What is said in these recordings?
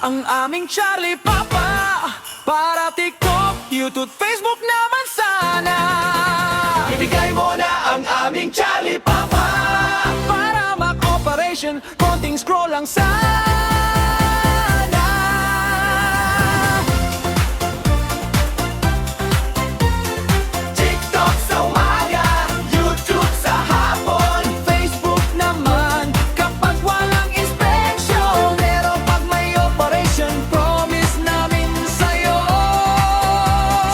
ang aming Charlie Papa. Para TikTok, YouTube, Facebook naman sana. Ibigay mo na ang aming Charlie Papa. Para Mac-Operation, konting scroll lang sana. TikTok sa umaga, YouTube sa hapon, Facebook naman kapag walang inspection. Pero pag may operation, promise namin sa'yo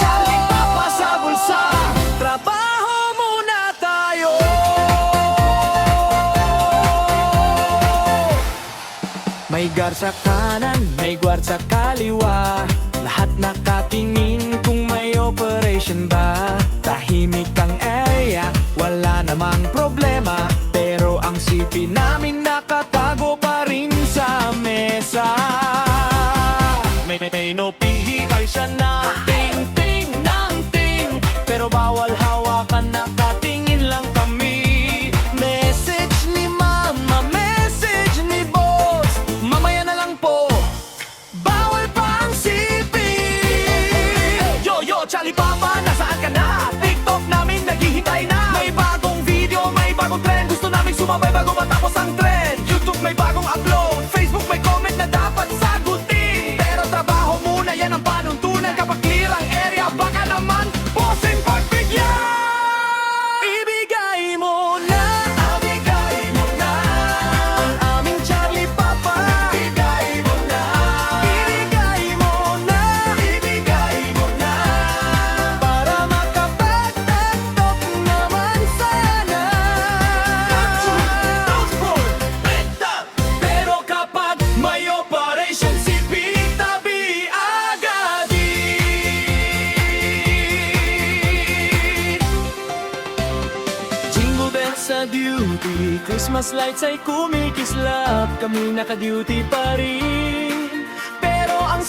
Charlie Papa sa bulsa, trabaho muna tayo. May guard sa kanan, may guard sa kaliwa, lahat nakatingin kung may operation ba. Tahimik ang area, wala namang problema, pero ang CP namin nakatago pa rin sa mesa. May nopihikay siya na ting-ting ng ting, pero bawal hawakan, nakatingin lang kami. Message ni mama, message ni boss, mamaya na lang po, bawal pa ang CP. Yo, Charlie Papa, nasaan ka na? TikTok namin naghihintay na. May bagong video, may bagong trend, gusto namin sumabay bago matapos ang trend. YouTube may bagong upload, Facebook may comment na dapat sagutin. Pero trabaho muna, yan ang panuntunan. Kapag clear ang area, baka naman bossing pagbigyan. Ibigay mo na, ibigay mo na ang aming Charlie Papa. Ibigay mo na, ibigay mo na, ibigay mo na. Para makapag-TikTok naman sana. Pero kapag may operation, si Pitabi agad din. Jingle bells sa duty, Christmas lights ay kumikislap, kami naka-duty pa rin. Pero ang